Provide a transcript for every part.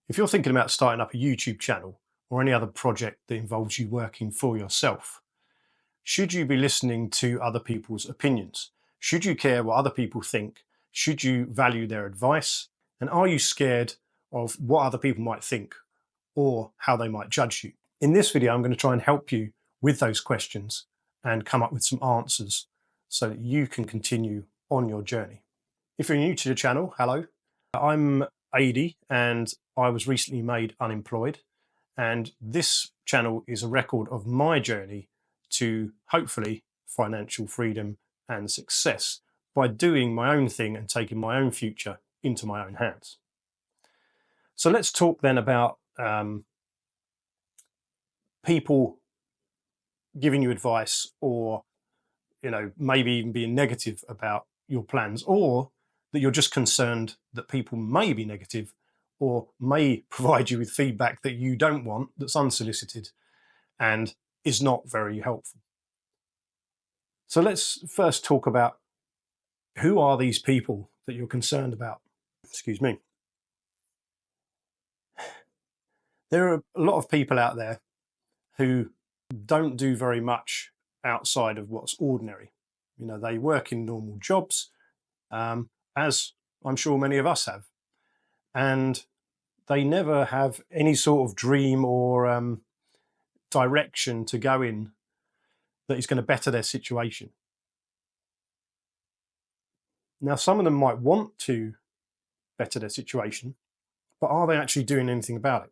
If you're thinking about starting up a YouTube channel or any other project that involves you working for yourself, should you be listening to other people's opinions? Should you care what other people think? Should you value their advice? And are you scared of what other people might think or how they might judge you? In this video, I'm going to try and help you with those questions and come up with some answers so that you can continue on your journey. If you're new to the channel, hello. I'm 80 and I was recently made unemployed, and this channel is a record of my journey to hopefully financial freedom and success by doing my own thing and taking my own future into my own hands. So let's talk then about people giving you advice, or maybe even being negative about your plans, or that you're just concerned that people may be negative or may provide you with feedback that you don't want, that's unsolicited and is not very helpful. So let's first talk about who are these people that you're concerned about. Excuse me. There are a lot of people out there who don't do very much outside of what's ordinary. They work in normal jobs, as I'm sure many of us have, and they never have any sort of dream or direction to go in that is going to better their situation. Now, some of them might want to better their situation, but are they actually doing anything about it?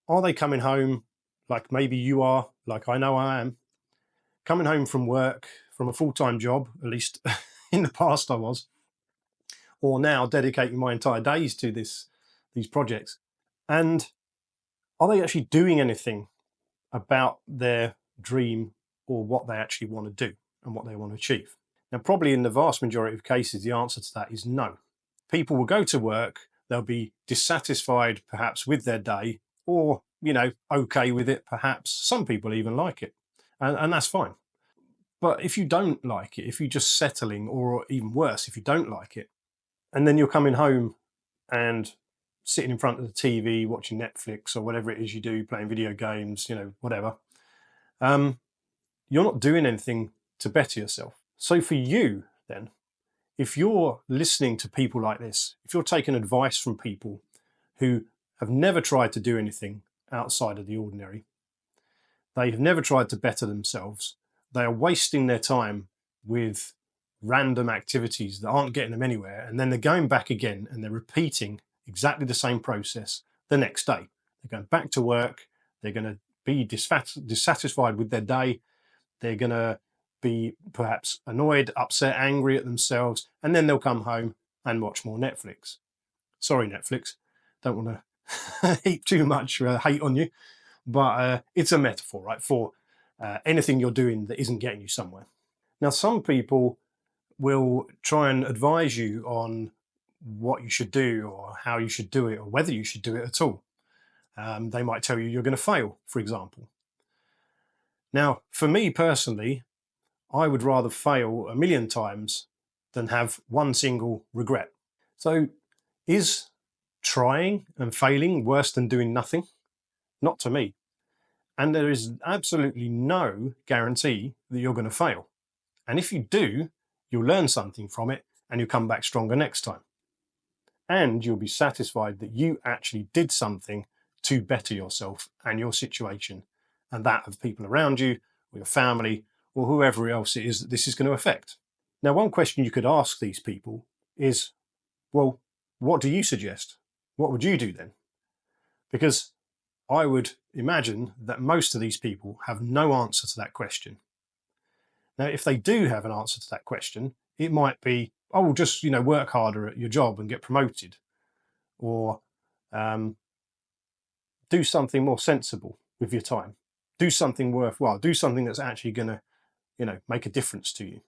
Are they coming home, like maybe you are, like I know I am, coming home from work, from a full-time job, at least in the past I was, or now dedicating my entire days to these projects, and are they actually doing anything about their dream or what they actually want to do and what they want to achieve? Now, probably in the vast majority of cases, the answer to that is no. People will go to work, they'll be dissatisfied perhaps with their day, or okay with it perhaps. Some people even like it, and that's fine. But if you don't like it, if you're just settling, or even worse, if you don't like it, and then you're coming home and sitting in front of the TV watching Netflix or whatever it is you do, playing video games, whatever, you're not doing anything to better yourself. So for you then, if you're listening to people like this, if you're taking advice from people who have never tried to do anything outside of the ordinary, they have never tried to better themselves, they are wasting their time with random activities that aren't getting them anywhere, and then they're going back again and they're repeating exactly the same process the next day. They're going back to work, they're going to be dissatisfied with their day, they're going to be perhaps annoyed, upset, angry at themselves, and then they'll come home and watch more Netflix. Sorry, Netflix, don't want to heap too much hate on you, but it's a metaphor, right, for anything you're doing that isn't getting you somewhere. Now, some people will try and advise you on what you should do or how you should do it or whether you should do it at all. They might tell you you're going to fail, for example. Now, for me personally, I would rather fail 1,000,000 times than have one single regret. So is trying and failing worse than doing nothing? Not to me. And there is absolutely no guarantee that you're going to fail. And if you do, you'll learn something from it and you'll come back stronger next time. And you'll be satisfied that you actually did something to better yourself and your situation and that of people around you, or your family, or whoever else it is that this is going to affect. Now, one question you could ask these people is, well, what do you suggest? What would you do then? Because I would imagine that most of these people have no answer to that question. Now, if they do have an answer to that question, it might be, oh, just work harder at your job and get promoted, or do something more sensible with your time, do something worthwhile, do something that's actually going to make a difference to you.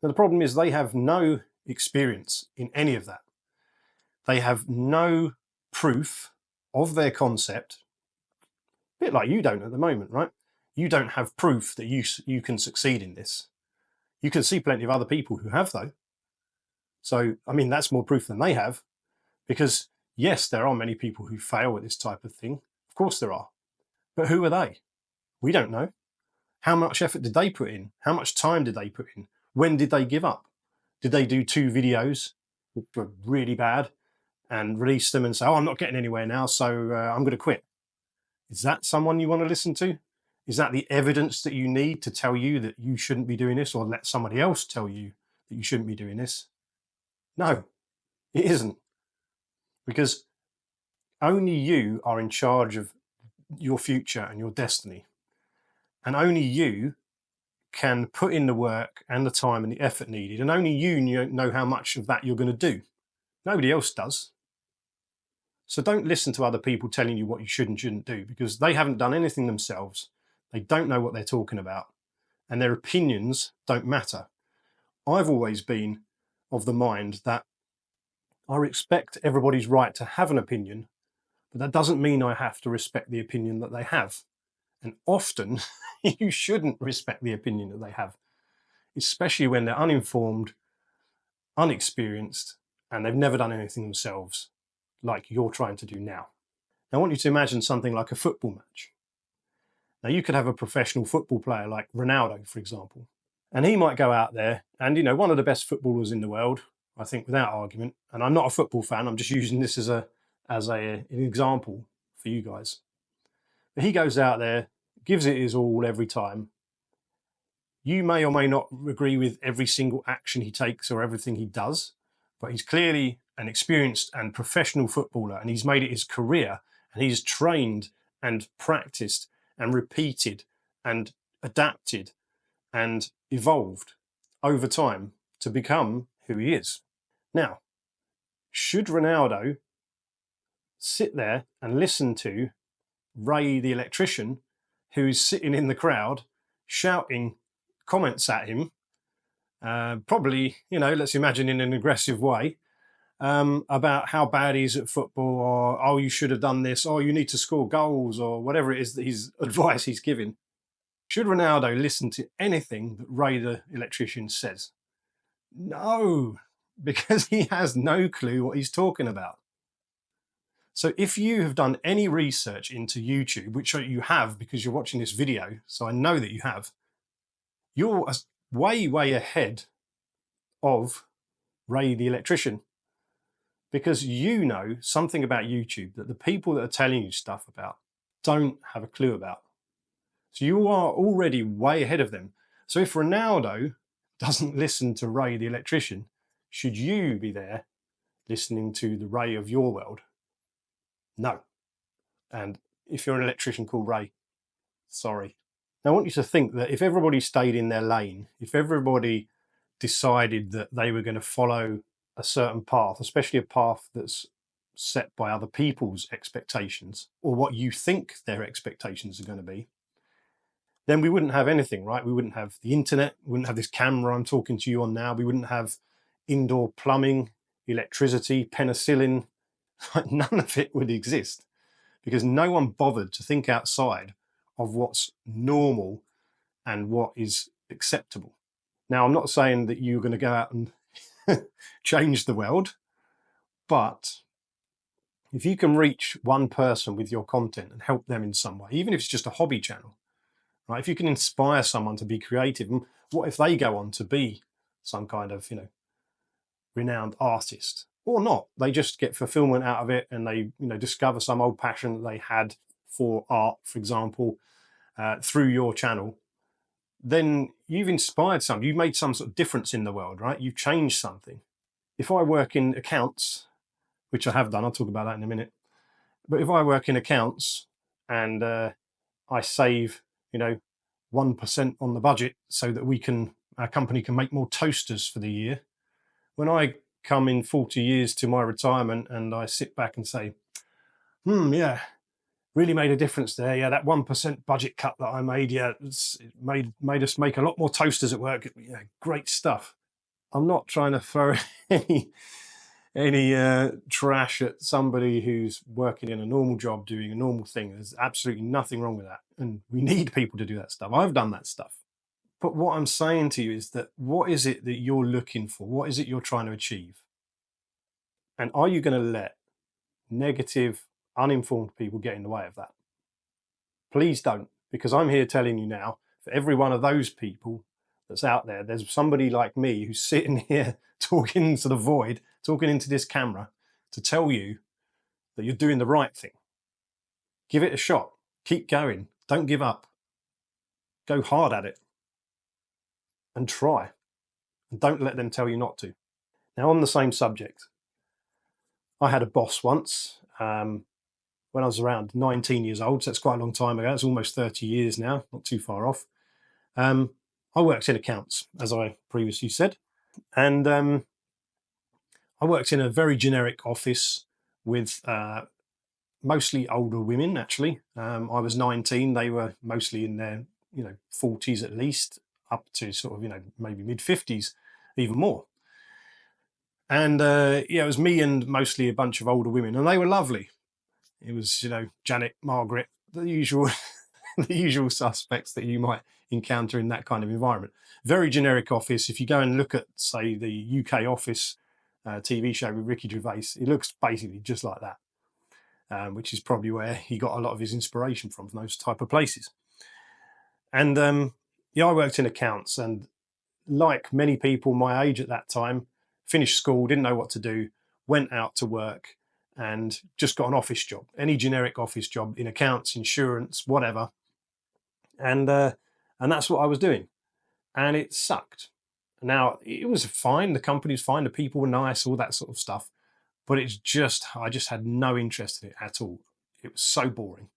Now, the problem is they have no experience in any of that. They have no proof of their concept, a bit like you don't at the moment, right? You don't have proof that you can succeed in this. You can see plenty of other people who have, though. So, I mean, that's more proof than they have, because Yes, there are many people who fail at this type of thing. Of course there are. But who are they? We don't know. How much effort did they put in? How much time did they put in? When did they give up? Did they do 2 videos which were really bad and release them and say, oh, I'm not getting anywhere now, so I'm going to quit? Is that someone you want to listen to? Is that the evidence that you need to tell you that you shouldn't be doing this, or let somebody else tell you that you shouldn't be doing this? No, it isn't. Because only you are in charge of your future and your destiny. And only you can put in the work and the time and the effort needed. And only you know how much of that you're going to do. Nobody else does. So don't listen to other people telling you what you should and shouldn't do, because they haven't done anything themselves. They don't know what they're talking about. And their opinions don't matter. I've always been of the mind that I respect everybody's right to have an opinion, but that doesn't mean I have to respect the opinion that they have. And often you shouldn't respect the opinion that they have, especially when they're uninformed, unexperienced, and they've never done anything themselves like you're trying to do now. Now, I want you to imagine something like a football match. Now, you could have a professional football player like Ronaldo, for example, and he might go out there and, one of the best footballers in the world, I think, without argument. And I'm not a football fan. I'm just using this as an example for you guys. But he goes out there, gives it his all every time. You may or may not agree with every single action he takes or everything he does, but he's clearly an experienced and professional footballer, and he's made it his career, and he's trained and practiced and repeated and adapted and evolved over time to become who he is. Now, should Ronaldo sit there and listen to Ray the electrician, who's sitting in the crowd shouting comments at him, probably, let's imagine in an aggressive way, about how bad he is at football, or, oh, you should have done this, or you need to score goals, or whatever it is that his advice he's giving? Should Ronaldo listen to anything that Ray the electrician says? No, because he has no clue what he's talking about. So if you have done any research into YouTube, which you have because you're watching this video, so I know that you have, you're way, way ahead of Ray the electrician, because you know something about YouTube that the people that are telling you stuff about don't have a clue about. So you are already way ahead of them. So if Ronaldo doesn't listen to Ray the electrician, should you be there listening to the Ray of your world? No. And if you're an electrician called Ray, sorry. Now I want you to think that if everybody stayed in their lane, if everybody decided that they were going to follow a certain path, especially a path that's set by other people's expectations, or what you think their expectations are going to be, then we wouldn't have anything, right? We wouldn't have the internet, we wouldn't have this camera I'm talking to you on now, we wouldn't have indoor plumbing, electricity, penicillin. None of it would exist, because no one bothered to think outside of what's normal and what is acceptable. Now, I'm not saying that you're going to go out and change the world, but if you can reach one person with your content and help them in some way, even if it's just a hobby channel, right? If you can inspire someone to be creative, and what if they go on to be some kind of, renowned artist, or not? They just get fulfillment out of it, and they, discover some old passion that they had for art, for example, through your channel. Then you've inspired something. You've made some sort of difference in the world, right? You've changed something. If I work in accounts, which I have done, I'll talk about that in a minute. But if I work in accounts and I save, 1% on the budget so that our company can make more toasters for the year, when I come in 40 years to my retirement and I sit back and say, yeah, really made a difference there. Yeah, that 1% budget cut that I made, yeah, it made us make a lot more toasters at work. Yeah, great stuff. I'm not trying to throw any trash at somebody who's working in a normal job doing a normal thing. There's absolutely nothing wrong with that. And we need people to do that stuff. I've done that stuff. But what I'm saying to you is that, what is it that you're looking for? What is it you're trying to achieve? And are you going to let negative, uninformed people get in the way of that. Please don't, because I'm here telling you now, for every one of those people that's out there, there's somebody like me who's sitting here talking into the void, talking into this camera to tell you that you're doing the right thing. Give it a shot. Keep going. Don't give up. Go hard at it and try. And don't let them tell you not to. Now, on the same subject, I had a boss once when I was around 19 years old. So that's quite a long time ago. It's almost 30 years now, not too far off. I worked in accounts, as I previously said. And I worked in a very generic office with mostly older women, actually. I was 19. They were mostly in their 40s at least, up to sort of maybe mid 50s, even more. And yeah, it was me and mostly a bunch of older women, and they were lovely. It was Janet, Margaret, the usual the usual suspects that you might encounter in that kind of environment. Very generic office. If you go and look at, say, the UK Office TV show with Ricky Gervais, it looks basically just like that, which is probably where he got a lot of his inspiration from those type of places. And yeah, I worked in accounts, and like many people my age at that time, finished school, didn't know what to do, went out to work, and just got an office job, any generic office job in accounts, insurance, whatever. And that's what I was doing, and it sucked. Now, it was fine, the company was fine, the people were nice, all that sort of stuff, but I just had no interest in it at all. It was so boring,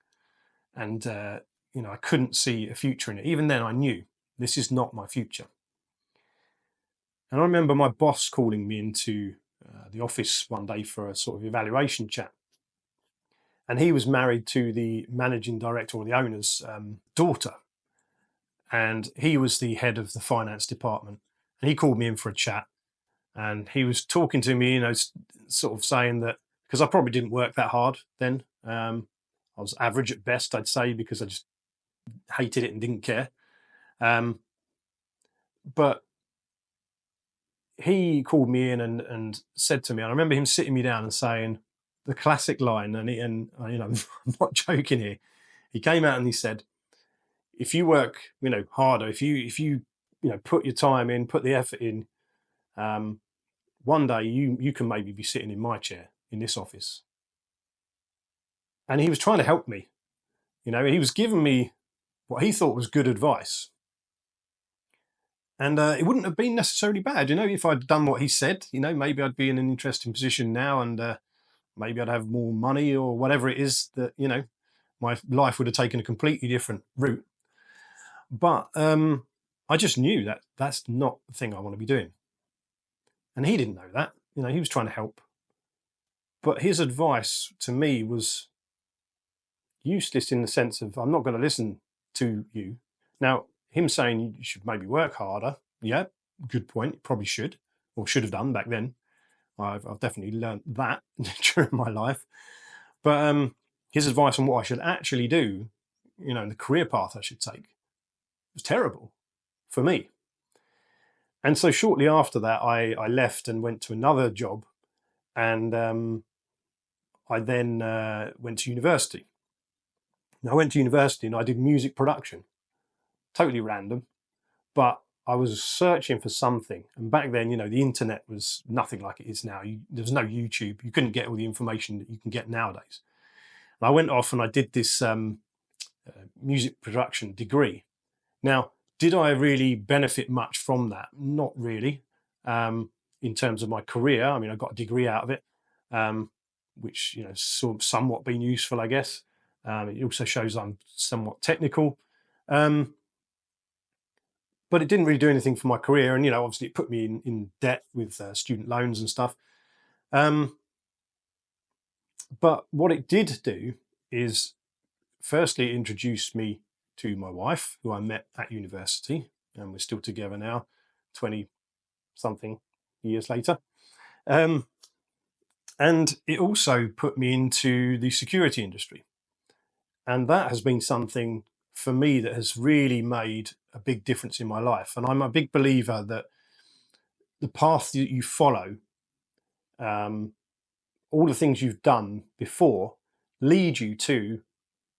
and I couldn't see a future in it. Even then, I knew this is not my future. And I remember my boss calling me into the office one day for a sort of evaluation chat. And he was married to the managing director, or the owner's daughter. And he was the head of the finance department. And he called me in for a chat. And he was talking to me, sort of saying that, because I probably didn't work that hard then. I was average at best, I'd say, because I just hated it and didn't care. But he called me in and said to me, and I remember him sitting me down and saying the classic line, and I'm not joking here. He came out and he said, if you work, harder, if you put your time in, put the effort in, one day you can maybe be sitting in my chair in this office. And he was trying to help me. He was giving me what he thought was good advice. And it wouldn't have been necessarily bad, if I'd done what he said, maybe I'd be in an interesting position now, and maybe I'd have more money or whatever it is that, my life would have taken a completely different route. But I just knew that that's not the thing I want to be doing. And he didn't know that, he was trying to help. But his advice to me was useless in the sense of, I'm not going to listen to you. Now, him saying you should maybe work harder, yeah, good point, probably should, or should have done back then. I've definitely learned that during my life. But his advice on what I should actually do, and the career path I should take, was terrible for me. And so shortly after that, I left and went to another job, and I then went to university. Now, I went to university and I did music production. Totally random, but I was searching for something. And back then, the internet was nothing like it is now. There was no YouTube. You couldn't get all the information that you can get nowadays. And I went off and I did this music production degree. Now, did I really benefit much from that? Not really. In terms of my career, I mean, I got a degree out of it, which, sort of somewhat been useful, I guess. It also shows I'm somewhat technical. But it didn't really do anything for my career. And, obviously it put me in debt with student loans and stuff. But what it did do is, firstly, introduce me to my wife, who I met at university, and we're still together now, 20-something years later. And it also put me into the security industry. And that has been something for me that has really made a big difference in my life. And I'm a big believer that the path that you follow all the things you've done before lead you to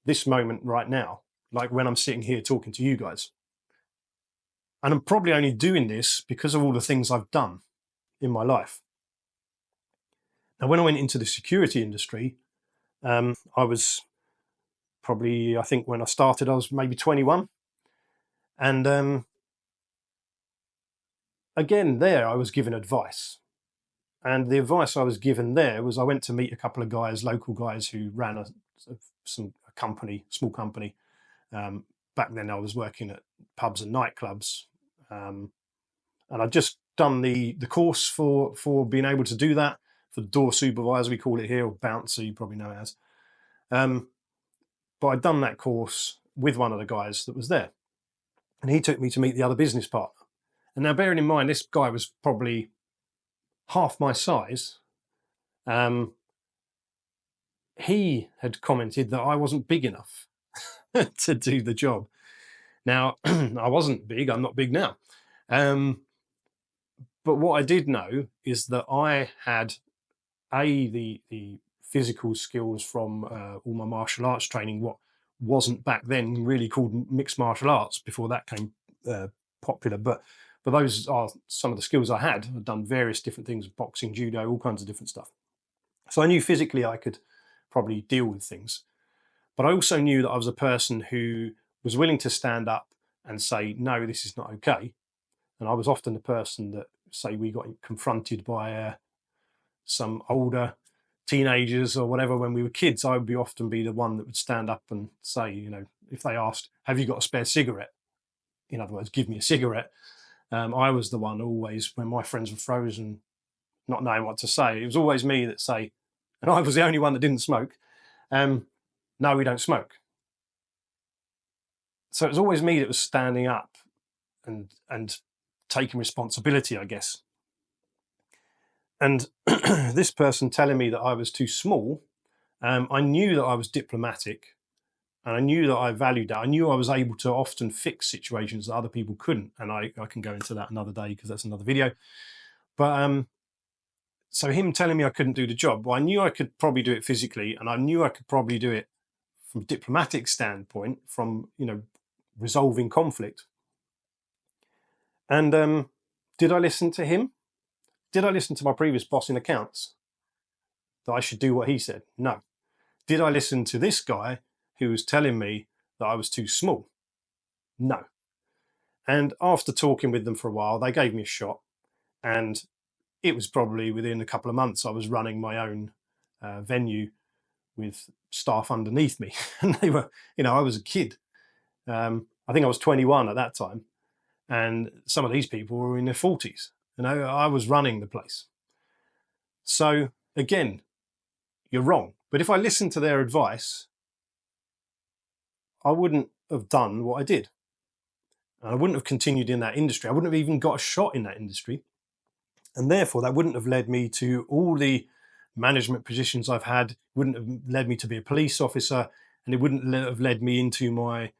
this moment right now, like when I'm sitting here talking to you guys. And I'm probably only doing this because of all the things I've done in my life. Now, when I went into the security industry, I was probably, I think when I started, I was maybe 21. And again, there I was given advice. And the advice I was given there was I went to meet a couple of guys, local guys who ran a company, small company. Back then I was working at pubs and nightclubs. And I'd just done the course for being able to do that, for door supervisor, we call it here, or bouncer, you probably know it as. But I'd done that course with one of the guys that was there. And he took me to meet the other business partner. And now, bearing in mind, this guy was probably half my size. He had commented that I wasn't big enough to do the job. Now, I wasn't big. I'm not big now. But what I did know is that I had the physical skills from all my martial arts training, what wasn't back then really called mixed martial arts before that came popular. But those are some of the skills I had. I'd done various different things, boxing, judo, all kinds of different stuff. So I knew physically I could probably deal with things. But I also knew that I was a person who was willing to stand up and say, no, this is not okay. And I was often the person that, say, we got confronted by some older teenagers or whatever when we were kids, I would often be the one that would stand up and say, you know, if they asked, have you got a spare cigarette? In other words, give me a cigarette. I was the one always, when my friends were frozen, not knowing what to say, it was always me that say, and I was the only one that didn't smoke, no, we don't smoke. So it was always me that was standing up and taking responsibility, I guess. And this person telling me that I was too small, I knew that I was diplomatic, and I knew that I valued that. I knew I was able to often fix situations that other people couldn't. And I can go into that another day because that's another video. But so him telling me I couldn't do the job, well, I knew I could probably do it physically, and I knew I could probably do it from a diplomatic standpoint, from, you know, resolving conflict. And did I listen to him? Did I listen to my previous boss in accounts that I should do what he said? No. Did I listen to this guy who was telling me that I was too small? No. And after talking with them for a while, they gave me a shot. And it was probably within a couple of months I was running my own venue with staff underneath me. And they were, you know, I was a kid. I think I was 21 at that time. And some of these people were in their 40s. You know, I was running the place. So again, you're wrong. But if I listened to their advice, I wouldn't have done what I did. And I wouldn't have continued in that industry. I wouldn't have even got a shot in that industry. And therefore, that wouldn't have led me to all the management positions I've had, wouldn't have led me to be a police officer, and it wouldn't have led me into my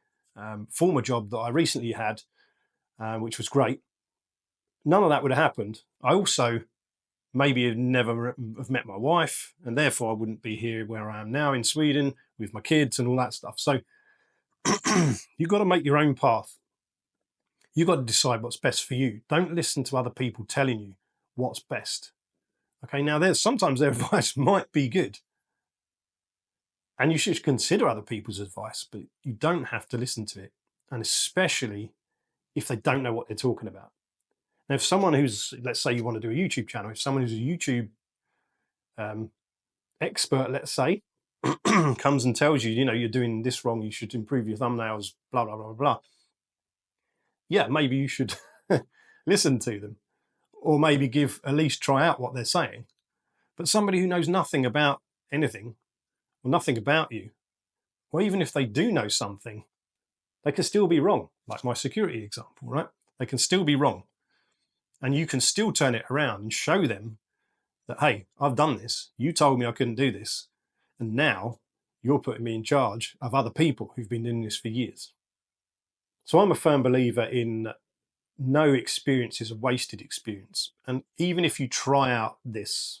former job that I recently had, which was great. None of that would have happened. I also maybe never have met my wife, and therefore I wouldn't be here where I am now in Sweden with my kids and all that stuff. So you've got to make your own path. You've got to decide what's best for you. Don't listen to other people telling you what's best. Okay, now sometimes their advice might be good, and you should consider other people's advice, but you don't have to listen to it, and especially if they don't know what they're talking about. Now, if someone who's, let's say you want to do a YouTube channel, if someone who's a YouTube expert, let's say, comes and tells you, you know, you're doing this wrong, you should improve your thumbnails, blah, blah, blah, blah. Yeah, maybe you should listen to them, or maybe at least try out what they're saying. But somebody who knows nothing about anything, or nothing about you, or even if they do know something, they can still be wrong, like my security example, right? They can still be wrong. And you can still turn it around and show them that, hey, I've done this. You told me I couldn't do this. And now you're putting me in charge of other people who've been doing this for years. So I'm a firm believer in no experience is a wasted experience. And even if you try out this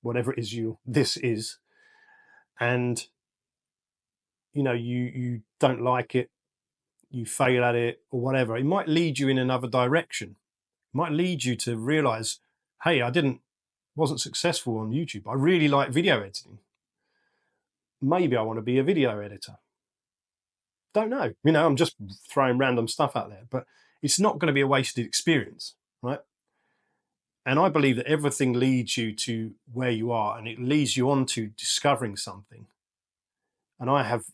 whatever it is this is, and you don't like it, you fail at it or whatever, it might lead you in another direction. It might lead you to realize, hey, wasn't successful on YouTube. I really like video editing. Maybe I want to be a video editor. Don't know. I'm just throwing random stuff out there, but it's not going to be a wasted experience, right? And I believe that everything leads you to where you are, and it leads you on to discovering something. And I have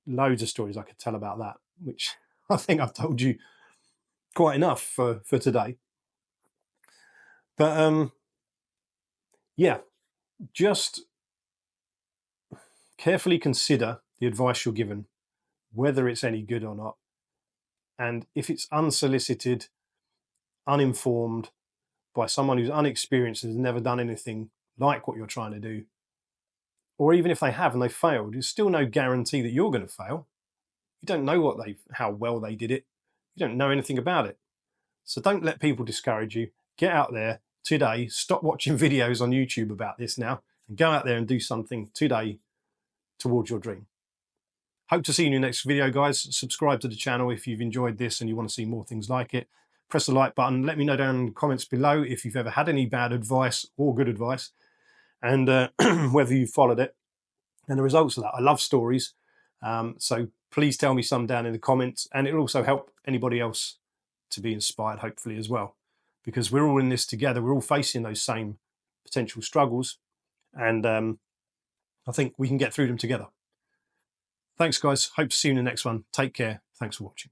loads of stories I could tell about that, which I think I've told you quite enough for today. But yeah, just carefully consider the advice you're given, whether it's any good or not. And if it's unsolicited, uninformed, by someone who's unexperienced and has never done anything like what you're trying to do, or even if they have and they failed, there's still no guarantee that you're going to fail. You don't know how well they did it. You don't know anything about it. So don't let people discourage you. Get out there today. Stop watching videos on YouTube about this now, and go out there and do something today towards your dream. Hope to see you in your next video, guys. Subscribe to the channel if you've enjoyed this and you want to see more things like it. Press the like button. Let me know down in the comments below if you've ever had any bad advice or good advice, and whether you've followed it and the results of that. I love stories. So please tell me some down in the comments, and it'll also help anybody else to be inspired, hopefully, as well, because we're all in this together. We're all facing those same potential struggles, and I think we can get through them together. Thanks, guys. Hope to see you in the next one. Take care. Thanks for watching.